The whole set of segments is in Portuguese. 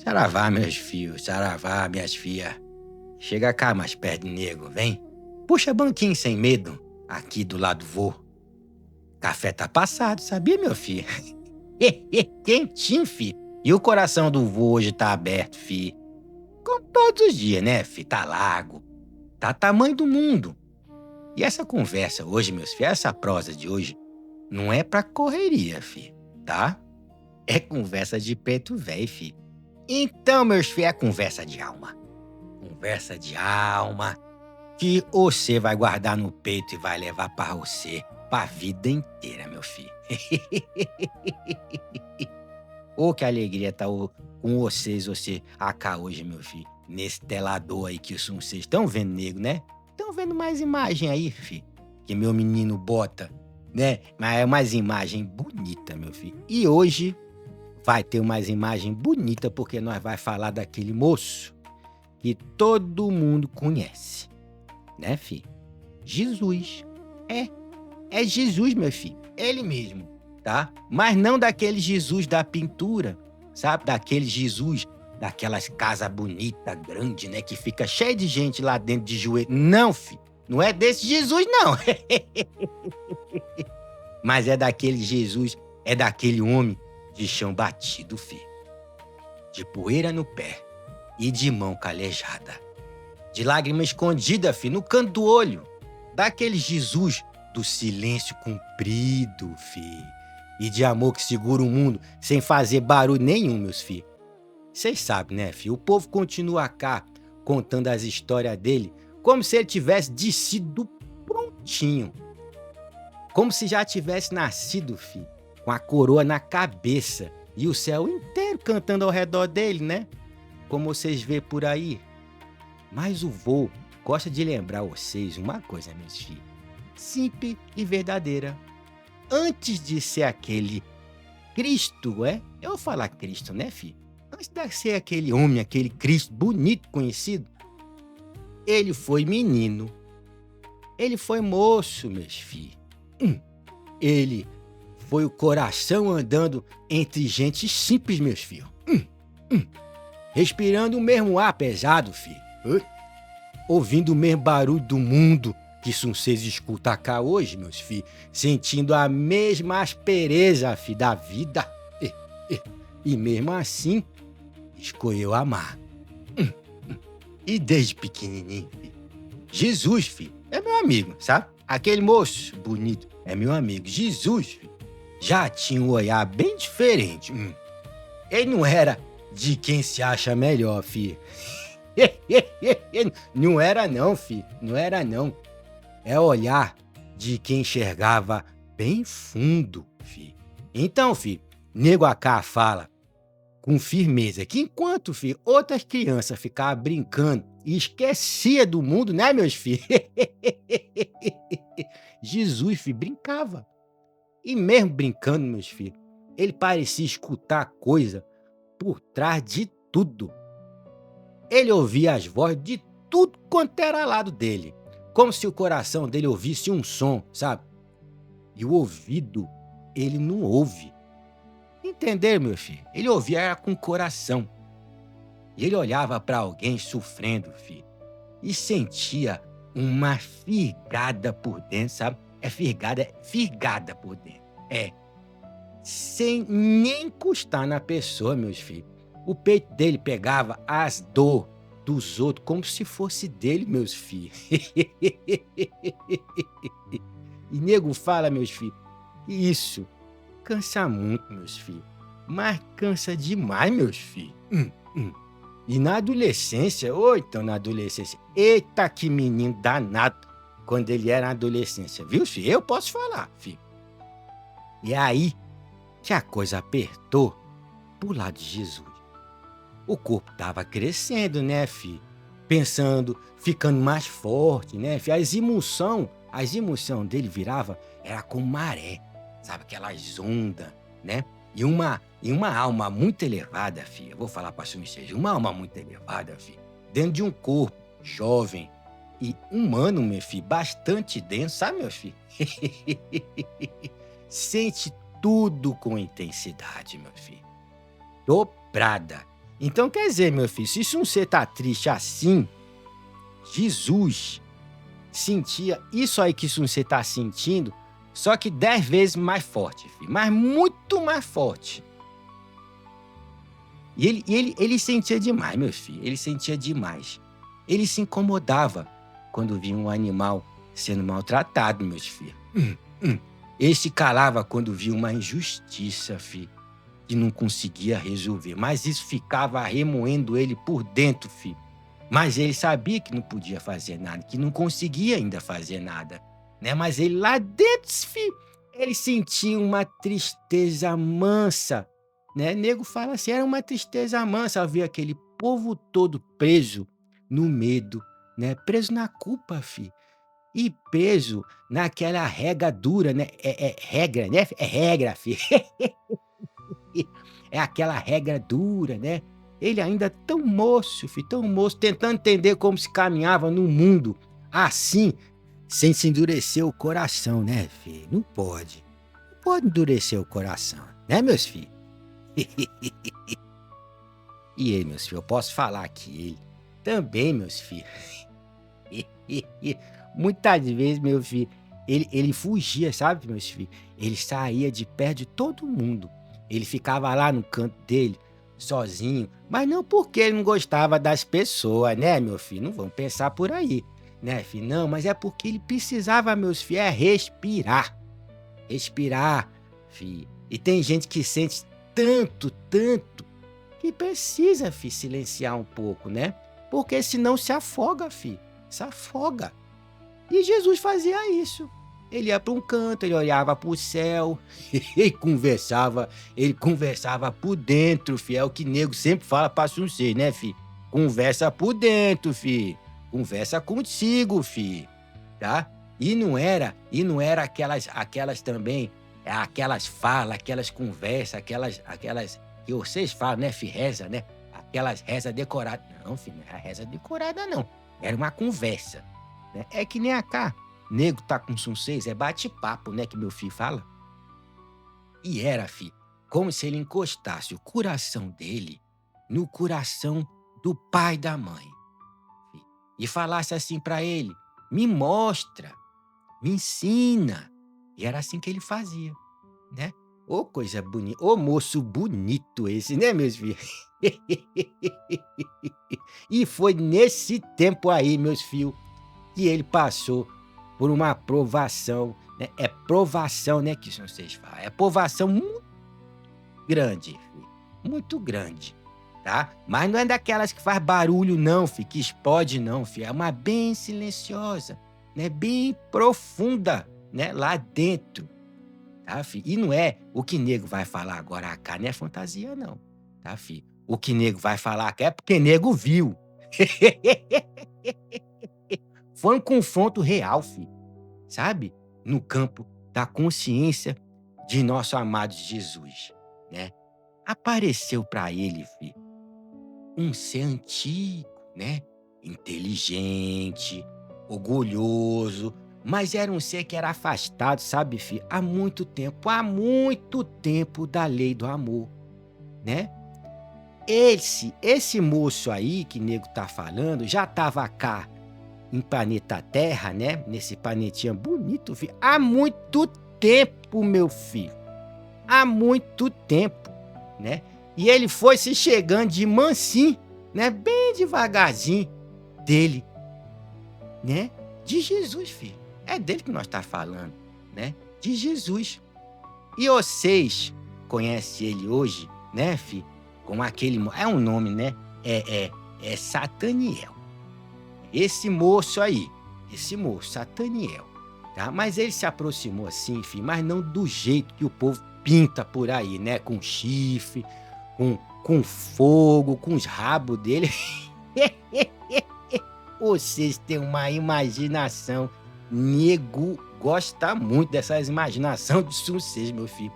Saravá, meus filhos, saravá, minhas filhas. Chega cá mais perto, nego, vem. Puxa banquinho sem medo, aqui do lado do vô. Café tá passado, sabia, meu filho? Quentinho, filho. E o coração do vô hoje tá aberto, filho. Como todos os dias, né, filho? Tá largo. Tá tamanho do mundo. E essa conversa hoje, meus filhos, essa prosa de hoje, não é pra correria, filho, tá? É conversa de peito velho, filho. Então, meus filhos, é conversa de alma. Conversa de alma que você vai guardar no peito e vai levar pra você pra vida inteira, meu filho. Ô, que alegria tá com vocês, você acá hoje, meu filho. Nesse telador aí que vocês estão vendo, nego, né? Estão vendo mais imagem aí, filho. Que meu menino bota, né? Mas é mais imagem bonita, meu filho. E hoje vai ter mais imagem bonita porque nós vai falar daquele moço que todo mundo conhece, né, filho? Jesus. É Jesus, meu filho. Ele mesmo, tá? Mas não daquele Jesus da pintura, sabe? Daquele Jesus daquelas casas bonitas, grandes, né? Que fica cheio de gente lá dentro de joelho. Não, filho. Não é desse Jesus, não. Mas é daquele Jesus, é daquele homem de chão batido, filho. De poeira no pé e de mão calejada. De lágrima escondida, filho, no canto do olho. Daquele Jesus do silêncio comprido, filho. E de amor que segura o mundo sem fazer barulho nenhum, meus filhos. Vocês sabem, né, filho? O povo continua cá contando as histórias dele como se ele tivesse descido prontinho. Como se já tivesse nascido, filho, com a coroa na cabeça e o céu inteiro cantando ao redor dele, né? Como vocês vê por aí. Mas o vô gosta de lembrar vocês uma coisa, meus filhos. Simples e verdadeira. Antes de ser aquele Cristo, eu vou falar Cristo, né, filho? Antes de ser aquele homem, aquele Cristo bonito, conhecido, ele foi menino. Ele foi moço, meus filhos. Ele foi o coração andando entre gente simples, meus filhos. Respirando o mesmo ar pesado, filho. Ouvindo o mesmo barulho do mundo que vocês escutam cá hoje, meus filhos. Sentindo a mesma aspereza, filho, da vida. E mesmo assim, escolheu amar. E desde pequenininho, filho. Jesus, filho, é meu amigo, sabe? Aquele moço bonito é meu amigo. Jesus, filho, já tinha um olhar bem diferente. Ele não era de quem se acha melhor, filho. Não era não, filho. Não era não. É olhar de quem enxergava bem fundo, filho. Então, filho, nego acá fala com firmeza que enquanto, filho, outras crianças ficavam brincando e esquecia do mundo, né, meus filhos? Jesus, filho, brincava. E mesmo brincando, meus filhos, ele parecia escutar coisa por trás de tudo. Ele ouvia as vozes de tudo quanto era lado dele, como se o coração dele ouvisse um som, sabe? E o ouvido, ele não ouve. Entenderam, meu filho? Ele ouvia com o coração. E ele olhava para alguém sofrendo, filho, e sentia uma firgada por dentro, sabe? Firgada por dentro. Sem nem encostar na pessoa, meus filhos. O peito dele pegava as dores dos outros como se fosse dele, meus filhos. E nego fala, meus filhos, isso cansa muito, meus filhos. Mas cansa demais, meus filhos. E na adolescência, então na adolescência, eita que menino danado quando ele era na adolescência, viu, filho? Eu posso falar, filho. E aí que a coisa apertou pro lado de Jesus. O corpo tava crescendo, né, filho? Pensando, ficando mais forte, né, filho? As emoções dele era como maré, sabe? Aquelas ondas, né? E uma alma muito elevada, filho. Eu vou falar para vocês, uma alma muito elevada, filho. Dentro de um corpo jovem e humano, meu filho, bastante denso, sabe, meu filho? Sente tudo com intensidade, meu filho. Dobrada. Então, quer dizer, meu filho, se você tá triste assim, Jesus sentia isso aí que você tá sentindo, só que 10 vezes mais forte, filho. Mas muito mais forte. E ele sentia demais, meu filho. Ele sentia demais. Ele se incomodava quando via um animal sendo maltratado, meus filhos. Ele se calava quando via uma injustiça, filho, que não conseguia resolver. Mas isso ficava remoendo ele por dentro, filho. Mas ele sabia que não podia fazer nada, que não conseguia ainda fazer nada, né? Mas ele lá dentro, filho, ele sentia uma tristeza mansa, né? Nego fala assim, era uma tristeza mansa ao ver aquele povo todo preso no medo, né? Preso na culpa, filho. E preso naquela regra dura, né? É regra, né? É regra, filho. É aquela regra dura, né? Ele ainda tão moço, filho, tão moço, tentando entender como se caminhava no mundo assim, sem se endurecer o coração, né, filho? Não pode. Não pode endurecer o coração, né, meus filhos? E ele, meus filhos, eu posso falar que ele também, meus filhos. Muitas vezes, meu filho, ele fugia, sabe, meus filhos? Ele saía de perto de todo mundo. Ele ficava lá no canto dele, sozinho. Mas não porque ele não gostava das pessoas, né, meu filho? Não vamos pensar por aí, né, filho? Não, mas é porque ele precisava, meus filhos, respirar. Respirar, filho. E tem gente que sente tanto, tanto, que precisa, filho, silenciar um pouco, né? Porque senão se afoga, filho. Se afoga. E Jesus fazia isso. Ele ia para um canto, ele olhava para o céu, ele conversava por dentro, filho. É o que nego sempre fala para você, né, filho? Conversa por dentro, filho. Conversa contigo, filho. Tá? E não era aquelas também, aquelas falas, aquelas conversas, aquelas que vocês falam, né, filho? Reza, né? Aquelas rezas decoradas. Não, filho, não era reza decorada, não. Era uma conversa. Né? É que nem a cá. Nego tá com sucesso, é bate-papo, né, que meu filho fala. E era, filho, como se ele encostasse o coração dele no coração do pai e da mãe. Filho, e falasse assim pra ele, me mostra, me ensina. E era assim que ele fazia, né? Ô coisa bonita, ô moço bonito esse, né, meus filhos? E foi nesse tempo aí, meus filhos, que ele passou por uma provação, né? É provação, né, que vocês falam. É provação muito grande, filho. Muito grande, tá? Mas não é daquelas que faz barulho, não, filho, que explode, não, filho. É uma bem silenciosa, né? Bem profunda, né? Lá dentro, tá, filho? E não é o que nego vai falar agora cá, não é fantasia, não, tá, filho? O que nego vai falar cá é porque nego viu. Foi um confronto real, filho, sabe? No campo da consciência de nosso amado Jesus, né? Apareceu para ele, filho, um ser antigo, né? Inteligente, orgulhoso, mas era um ser que era afastado, sabe, filho? Há muito tempo da lei do amor, né? Esse moço aí que nego tá falando já tava cá em planeta Terra, né? Nesse planetinha bonito, filho. Há muito tempo, meu filho. Há muito tempo, né? E ele foi se chegando de mansinho, né? Bem devagarzinho dele, né? De Jesus, filho. É dele que nós tá falando, né? De Jesus. E vocês conhecem ele hoje, né, filho? Com aquele... É um nome, né? É Sataniel. Esse moço aí, Sataniel, tá? Mas ele se aproximou assim, filho, mas não do jeito que o povo pinta por aí, né? Com chifre, com fogo, com os rabos dele. Vocês têm uma imaginação. Nego gosta muito dessas imaginações de sucesso, meu filho.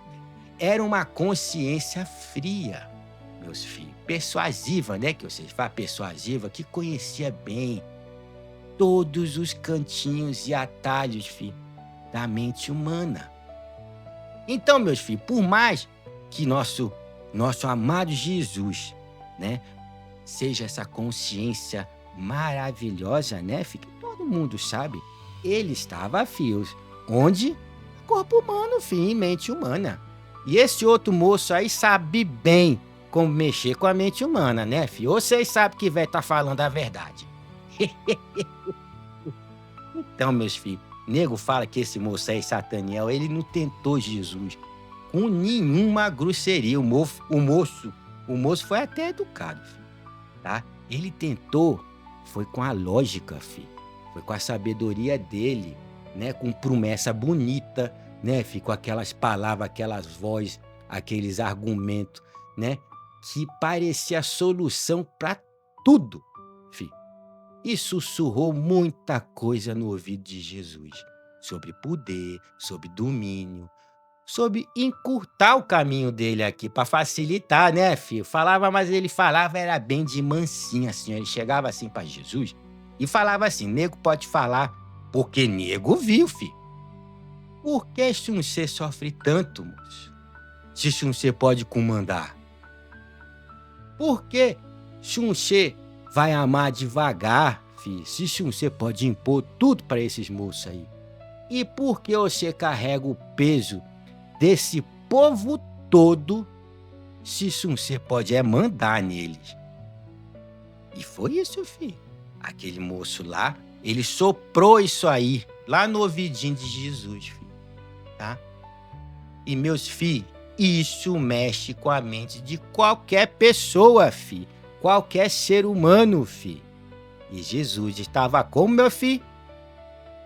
Era uma consciência fria, meus filhos. Persuasiva, né? Que vocês falam, persuasiva, que conhecia bem todos os cantinhos e atalhos, filho, da mente humana. Então, meus filhos, por mais que nosso amado Jesus, né, seja essa consciência maravilhosa, né, fi? Que todo mundo sabe. Ele estava a fios. Onde? Corpo humano, fi, em mente humana. E esse outro moço aí sabe bem como mexer com a mente humana, né, fi? Ou vocês sabem que vai tá falando a verdade. Então, meus filhos, nego fala que esse moço aí, Sataniel, ele não tentou Jesus com nenhuma grosseria. O moço foi até educado, filho, tá? Ele tentou, foi com a lógica, filho. Foi com a sabedoria dele, né? Com promessa bonita, né, filho? Com aquelas palavras, aquelas vozes, aqueles argumentos, né? Que parecia a solução para tudo, filho. E sussurrou muita coisa no ouvido de Jesus, sobre poder, sobre domínio, sobre encurtar o caminho dele aqui, para facilitar, né, filho? Falava, mas ele falava era bem de mansinho, assim. Ele chegava assim para Jesus e falava assim: nego pode falar, porque nego viu, filho. Por que você sofre tanto, moço? Se você pode comandar? Por que você vai amar devagar, filho, se você pode impor tudo para esses moços aí? E por que você carrega o peso desse povo todo, se você pode mandar neles? E foi isso, filho. Aquele moço lá, ele soprou isso aí, lá no ouvidinho de Jesus, filho, tá? E, meus filhos, isso mexe com a mente de qualquer pessoa, filho. Qualquer ser humano, filho. E Jesus estava como, meu filho?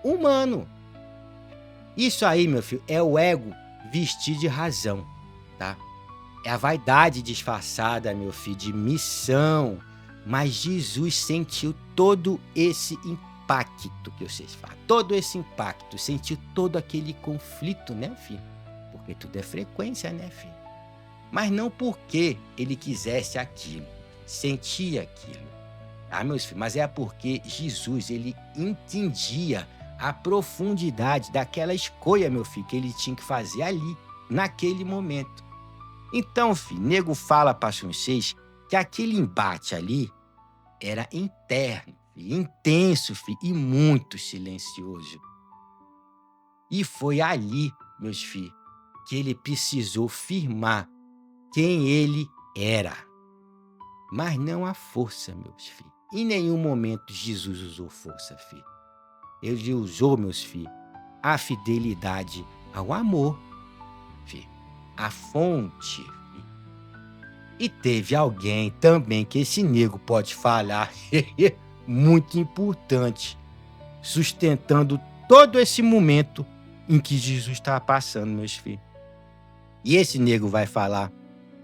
Humano. Isso aí, meu filho, é o ego vestido de razão, tá? É a vaidade disfarçada, meu filho, de missão. Mas Jesus sentiu todo esse impacto que vocês falam. Todo esse impacto. Sentiu todo aquele conflito, né, filho? Porque tudo é frequência, né, filho? Mas não porque ele quisesse aquilo. Sentia aquilo. Ah, meus filhos, mas é porque Jesus, ele entendia a profundidade daquela escolha, meu filho, que ele tinha que fazer ali, naquele momento. Então, filho, nego fala para vocês que aquele embate ali era interno, filho, intenso, filho, e muito silencioso. E foi ali, meus filhos, que ele precisou firmar quem ele era. Mas não a força, meus filhos. Em nenhum momento Jesus usou força, filho. Ele usou, meus filhos, a fidelidade ao amor, filho. A fonte, filho. E teve alguém também que esse nego pode falar, muito importante, sustentando todo esse momento em que Jesus estava passando, meus filhos. E esse nego vai falar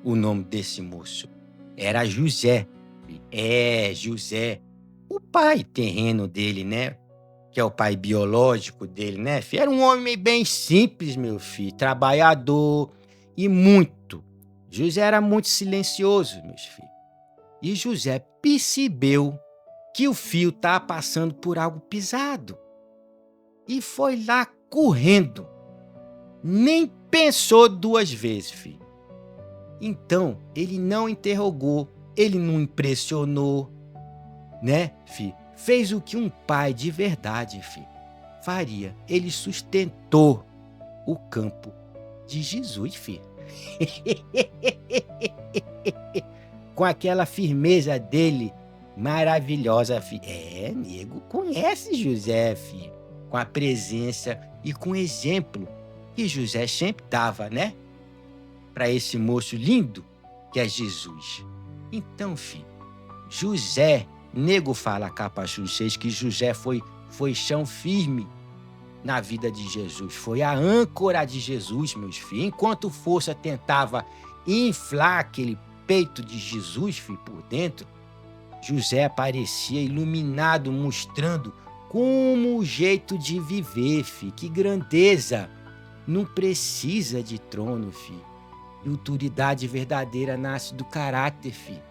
o nome desse moço. Era José. É, José. O pai terreno dele, né? Que é o pai biológico dele, né, filho? Era um homem bem simples, meu filho. Trabalhador e muito. José era muito silencioso, meus filhos. E José percebeu que o filho estava passando por algo pesado. E foi lá correndo. Nem pensou duas vezes, filho. Então, ele não interrogou, ele não impressionou, né, filho? Fez o que um pai de verdade, filho, faria. Ele sustentou o campo de Jesus, filho. Com aquela firmeza dele maravilhosa, filho. É, nego, conhece José, filho. Com a presença e com o exemplo que José sempre dava, né? Para esse moço lindo que é Jesus. Então, filho, José, nego fala cá para vocês que José foi chão firme na vida de Jesus. Foi a âncora de Jesus, meus filhos. Enquanto força tentava inflar aquele peito de Jesus, filho, por dentro, José aparecia iluminado, mostrando como o jeito de viver, filho. Que grandeza! Não precisa de trono, filho. E autoridade verdadeira nasce do caráter, filho.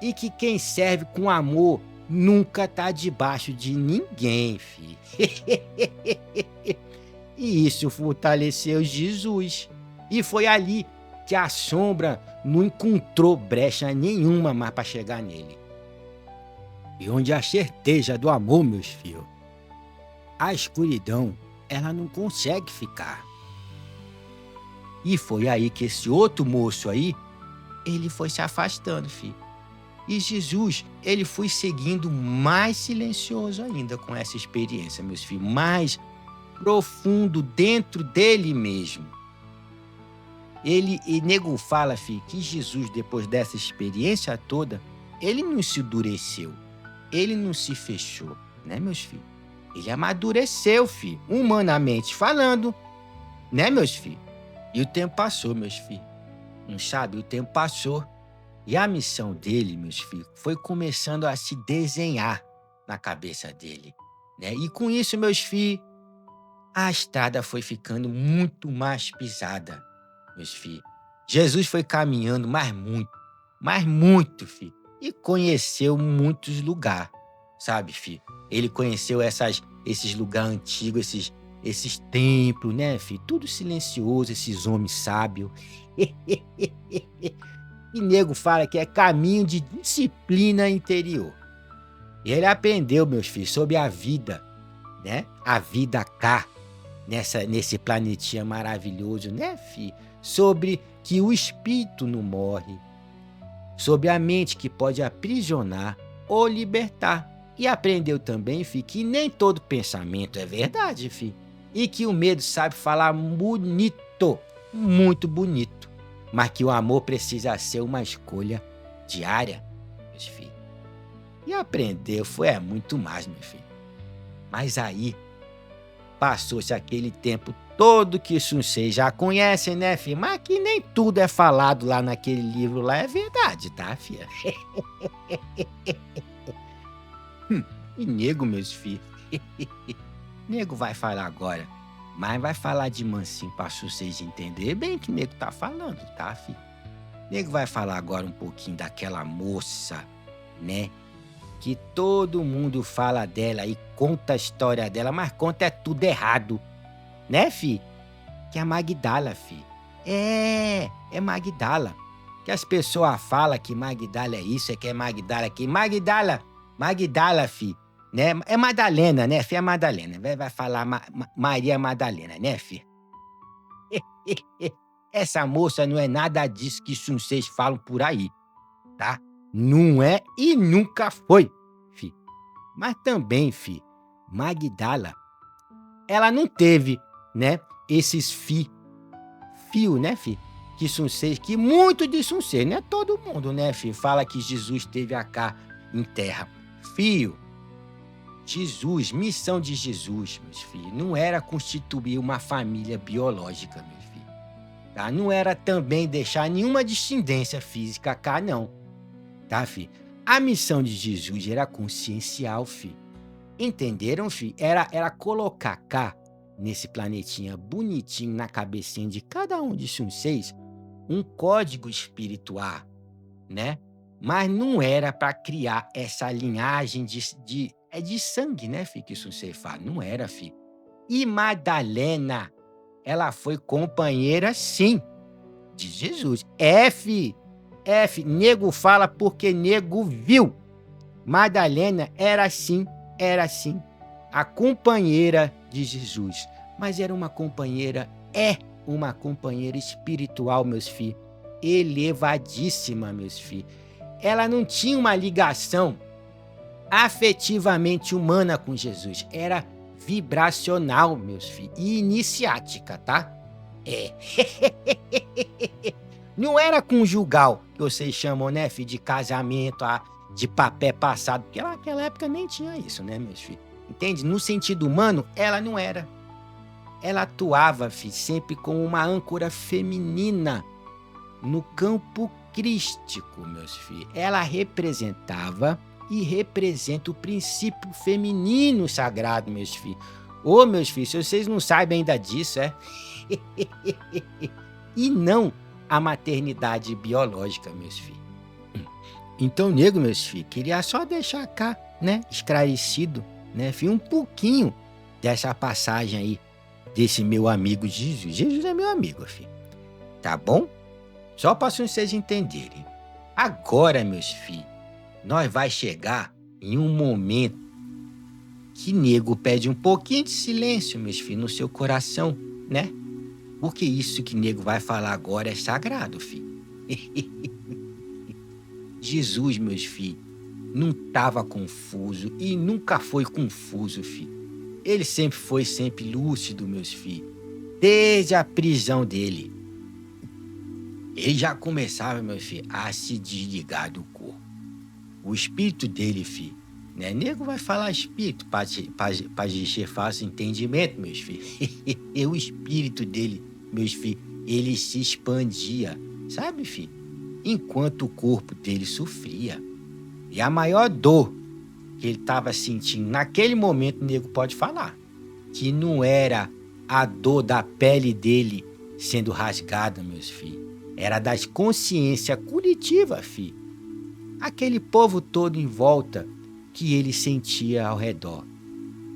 E que quem serve com amor nunca tá debaixo de ninguém, filho. E isso fortaleceu Jesus. E foi ali que a sombra não encontrou brecha nenhuma mais para chegar nele. E onde a certeza do amor, meus filhos, a escuridão, ela não consegue ficar. E foi aí que esse outro moço aí, ele foi se afastando, filho. E Jesus, ele foi seguindo mais silencioso ainda com essa experiência, meus filhos, mais profundo dentro dele mesmo. E nego fala, filho, que Jesus, depois dessa experiência toda, ele não se endureceu, ele não se fechou, né, meus filhos? Ele amadureceu, filho, humanamente falando, né, meus filhos? E o tempo passou, meus filhos. Não sabe? O tempo passou. E a missão dele, meus filhos, foi começando a se desenhar na cabeça dele, né? E com isso, meus filhos, a estrada foi ficando muito mais pisada, meus filhos. Jesus foi caminhando mais muito, filho. E conheceu muitos lugares, sabe, filho? Ele conheceu esses lugares antigos, esses templos, né, filho? Tudo silencioso, esses homens sábios. E nego fala que é caminho de disciplina interior. E ele aprendeu, meus filhos, sobre a vida, né? A vida cá, nesse planetinha maravilhoso, né, filho? Sobre que o espírito não morre, sobre a mente que pode aprisionar ou libertar. E aprendeu também, filho, que nem todo pensamento é verdade, filho. E que o medo sabe falar bonito, muito bonito. Mas que o amor precisa ser uma escolha diária, meus filhos. E aprendeu, foi muito mais, meu filho. Mas aí, passou-se aquele tempo todo que vocês já conhecem, né, filho? Mas que nem tudo é falado lá naquele livro lá é verdade, tá, filha? E nego, meus filhos, nego vai falar agora, mas vai falar de mansinho pra vocês entenderem bem o que o nego tá falando, tá, filho? Nego vai falar agora um pouquinho daquela moça, né? Que todo mundo fala dela e conta a história dela, mas conta é tudo errado, né, fi? Que é a Magdala, fi. É Magdala. Que as pessoas falam que Magdala é isso, é que é Magdala aqui. Magdala, fi. Né? É Madalena, né, fi? É Madalena. Vai falar Maria Madalena, né, fi? Essa moça não é nada disso que vocês falam por aí, tá? Não é e nunca foi, fi. Mas também, fi, Magdala, ela não teve, né, esses fio, né, fi? Que vocês, que muito de vocês, não é todo mundo, né, fi? Fala que Jesus teve cá em terra. Fio, Jesus, missão de Jesus, meus filhos, não era constituir uma família biológica, meus filhos. Tá? Não era também deixar nenhuma descendência física cá, não. Tá, filho? A missão de Jesus era consciencial, filho. Entenderam, filho? Era colocar cá, nesse planetinha bonitinho, na cabecinha de cada um de vocês, um código espiritual, né? Mas não era para criar essa linhagem de sangue, né, filho, que isso você fala. Não era, filho. E Madalena, ela foi companheira, sim, de Jesus. F, nego fala porque nego viu. Madalena era assim, a companheira de Jesus. Mas era uma companheira espiritual, meus filhos. Elevadíssima, meus filhos. Ela não tinha uma ligação afetivamente humana com Jesus. Era vibracional, meus filhos. E iniciática, tá? Não era conjugal, que vocês chamam, né, filho, de casamento, de papel passado. Porque naquela época nem tinha isso, né, meus filhos? Entende? No sentido humano, ela não era. Ela atuava, filho, sempre como uma âncora feminina no campo crístico, meus filhos. Ela representava e representa o princípio feminino sagrado, meus filhos. Ô, meus filhos, se vocês não sabem ainda disso, e não a maternidade biológica, meus filhos. Então, nego, meus filhos, queria só deixar cá, né, esclarecido, né, filho, um pouquinho dessa passagem aí, desse meu amigo Jesus. Jesus é meu amigo, filho. Tá bom? Só para vocês entenderem. Agora, meus filhos, nós vai chegar em um momento que nego pede um pouquinho de silêncio, meus filhos, no seu coração, né? Porque isso que nego vai falar agora é sagrado, filho. Jesus, meus filhos, não estava confuso e nunca foi confuso, filho. Ele sempre foi lúcido, meus filhos, desde a prisão dele. Ele já começava, meu filho, a se desligar do corpo. O espírito dele, filho, né? Nego vai falar espírito para Gixê fácil entendimento, meus filhos. O espírito dele, meus filhos, ele se expandia, sabe, filho? Enquanto o corpo dele sofria. E a maior dor que ele estava sentindo naquele momento, o nego pode falar, que não era a dor da pele dele sendo rasgada, meus filhos. Era das consciência coletiva, filho. Aquele povo todo em volta que ele sentia ao redor.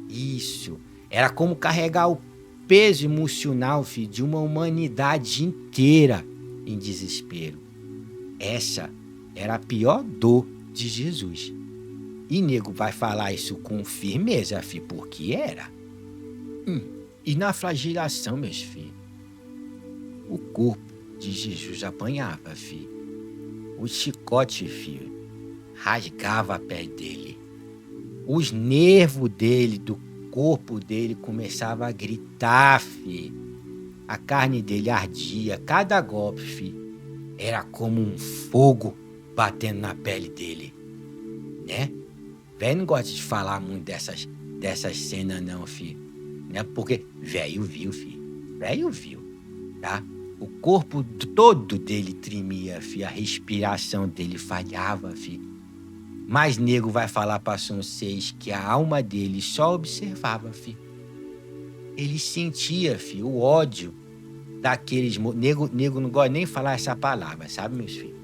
Isso. Era como carregar o peso emocional, filho, de uma humanidade inteira em desespero. Essa era a pior dor de Jesus. E nego vai falar isso com firmeza, filho, porque era. E na flagelação, meus filhos, o corpo de Jesus apanhava, filho. O chicote, filho, rasgava a pele dele. Os nervos dele, do corpo dele, começavam a gritar, filho. A carne dele ardia. Cada golpe, filho, era como um fogo batendo na pele dele, né? Velho não gosta de falar muito dessas cenas não, filho. Né? Porque velho viu, filho. Velho viu, tá? O corpo todo dele tremia, filho. A respiração dele falhava, filho. Mas nego vai falar para vocês que a alma dele só observava, filho. Ele sentia, filho, o ódio daqueles... Nego não gosta nem de falar essa palavra, sabe, meus filhos?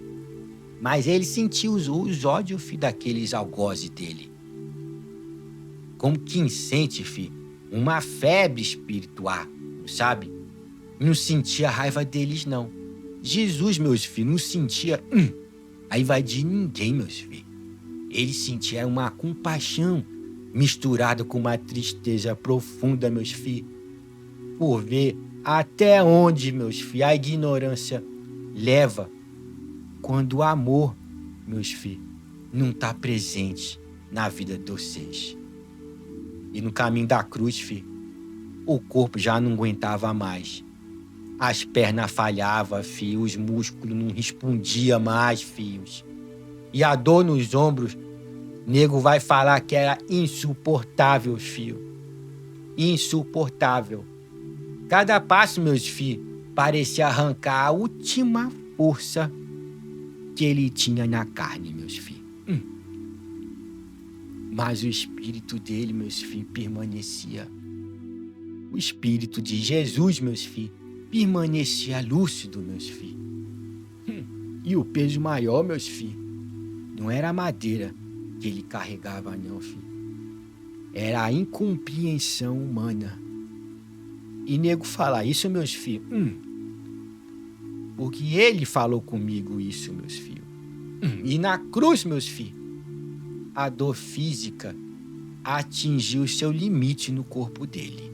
Mas ele sentia os ódios, filho, daqueles algozes dele. Como quem sente, filho, uma febre espiritual, sabe? Não sentia a raiva deles, não. Jesus, meus filhos, não sentia raiva de ninguém, meus filhos. Ele sentia uma compaixão misturada com uma tristeza profunda, meus filhos, por ver até onde, meus filhos, a ignorância leva quando o amor, meus filhos, não está presente na vida de vocês. E no caminho da cruz, filho, o corpo já não aguentava mais. As pernas falhavam, filho, os músculos não respondiam mais, filhos. E a dor nos ombros, nego vai falar que era insuportável, filho. Insuportável. Cada passo, meus filhos, parecia arrancar a última força que ele tinha na carne, meus filhos. Mas o espírito dele, meus filhos, permanecia. O espírito de Jesus, meus filhos, permanecia lúcido, meus filhos. E o peso maior, meus filhos, não era a madeira que ele carregava, não, filho. Era a incompreensão humana. E nego fala isso, meus filhos, porque ele falou comigo isso, meus filhos. E na cruz, meus filhos, a dor física atingiu seu limite no corpo dele.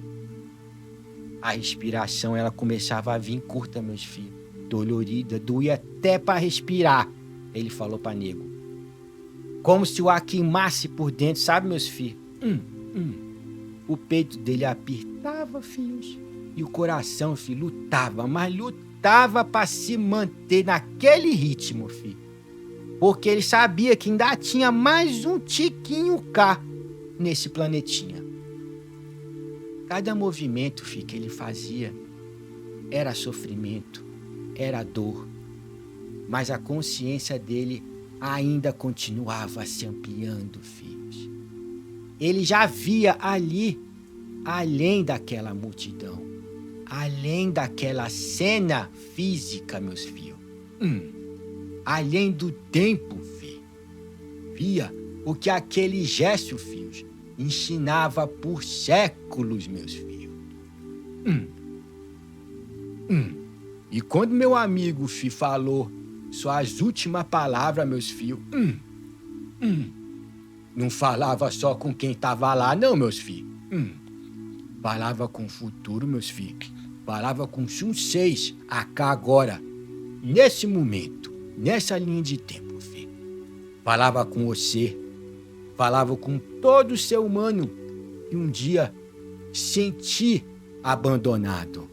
A respiração, ela começava a vir curta, meus filhos. Dolorida, doía até para respirar, ele falou para nego. Como se o ar queimasse por dentro, sabe, meus filhos? O peito dele apertava, filhos. E o coração, filho, lutava, mas lutava para se manter naquele ritmo, filho. Porque ele sabia que ainda tinha mais um tiquinho cá nesse planetinha. Cada movimento, filho, que ele fazia era sofrimento, era dor. Mas a consciência dele ainda continuava se ampliando, filhos. Ele já via ali, além daquela multidão, além daquela cena física, meus filhos. Além do tempo, filho. Via o que aquele gesto, filhos, ensinava por séculos, meus filhos. E quando meu amigo, falou suas últimas palavras, meus filhos, não falava só com quem tava lá, não, meus filhos. Falava com o futuro, meus filhos. Falava com vocês, acá agora, nesse momento, nessa linha de tempo, filho. Falava com você, falava com todo ser humano que um dia senti abandonado,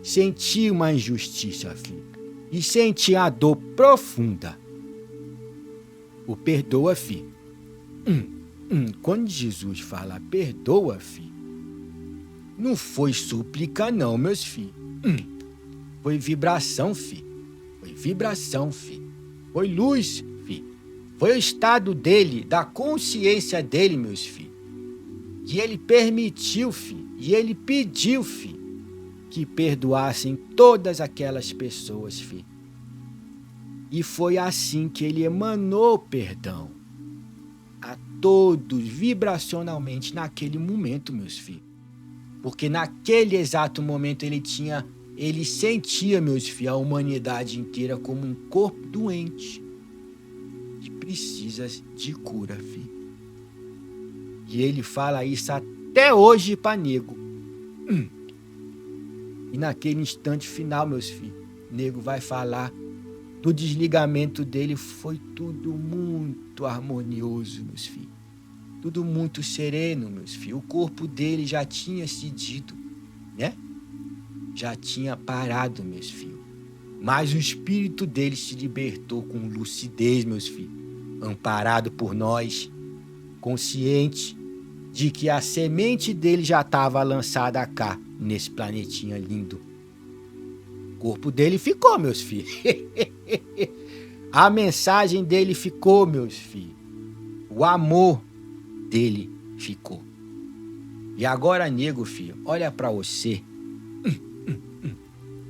senti uma injustiça, filho, e senti a dor profunda. O perdoa, filho. Quando Jesus fala perdoa, filho, não foi súplica não, meus filhos. Foi vibração, filho. Foi vibração, filho. Foi luz, filho. Foi o estado dele, da consciência dele, meus filhos. E ele permitiu, filho, e ele pediu, filho, que perdoassem todas aquelas pessoas, filho. E foi assim que ele emanou perdão a todos, vibracionalmente, naquele momento, meus filhos. Porque naquele exato momento ele sentia, meus filhos, a humanidade inteira como um corpo doente que precisa de cura, filho. E ele fala isso até hoje para nego. E naquele instante final, meus filhos, nego vai falar do desligamento dele, foi tudo muito harmonioso, meus filhos. Tudo muito sereno, meus filhos. O corpo dele já tinha cedido, né? Já tinha parado, meus filhos. Mas o espírito dele se libertou com lucidez, meus filhos. Amparado por nós, consciente de que a semente dele já estava lançada cá, nesse planetinha lindo. O corpo dele ficou, meus filhos. A mensagem dele ficou, meus filhos. O amor dele ficou. E agora, nego, filho, olha pra você.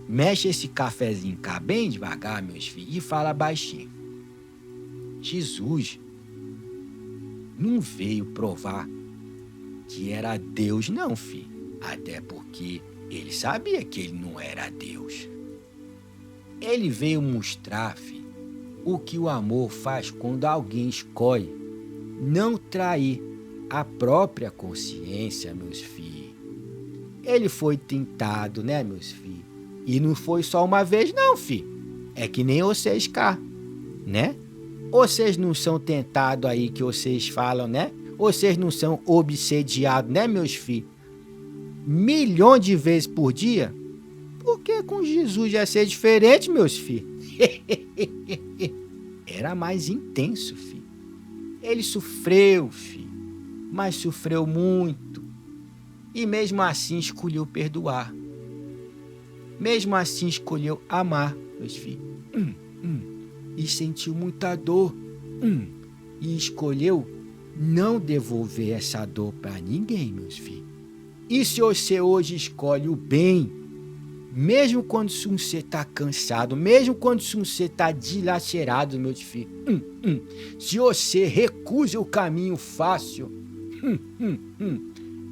Mexe esse cafezinho cá bem devagar, meus filhos, e fala baixinho. Jesus não veio provar que era Deus, não, filho. Até porque ele sabia que ele não era Deus. Ele veio mostrar, filho, o que o amor faz quando alguém escolhe não trair a própria consciência, meus filhos. Ele foi tentado, né, meus filhos? E não foi só uma vez, não, filho. É que nem vocês cá, né? Vocês não são tentados aí que vocês falam, né? Vocês não são obsediados, né, meus filhos? Milhões de vezes por dia? Porque com Jesus ia ser diferente, meus filhos. Era mais intenso, filho. Ele sofreu, filho, mas sofreu muito. E mesmo assim escolheu perdoar. Mesmo assim escolheu amar, meus filhos. E sentiu muita dor. E escolheu não devolver essa dor para ninguém, meus filhos. E se você hoje escolhe o bem, mesmo quando você está cansado, mesmo quando você está dilacerado, meus filhos, se você recusa o caminho fácil,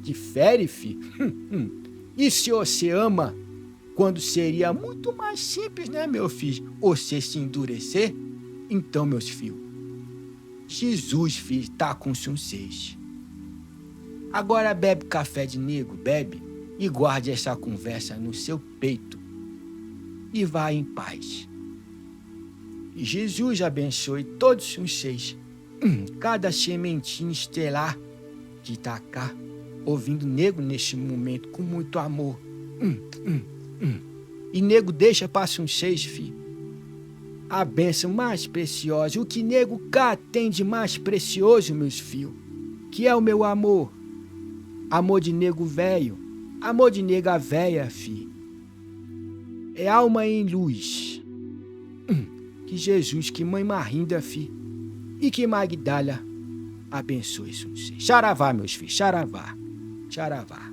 difere, filho, e se você ama, quando seria muito mais simples, né, meu filho, você se endurecer, então, meus filhos, Jesus, filho, está com vocês. Agora bebe café de nego, bebe, e guarde essa conversa no seu peito e vá em paz. E Jesus abençoe todos vocês, cada sementinha estelar que está cá, ouvindo nego neste momento com muito amor. E nego deixa para vocês, filho, a bênção mais preciosa, o que nego cá tem de mais precioso, meus filhos, que é o meu amor. Amor de nego velho, amor de nega véia, fi. É alma em luz. Que Jesus, que mãe Marinda, fi. E que Magdala abençoe vocês. Xaravá, meus filhos, xaravá. Xaravá.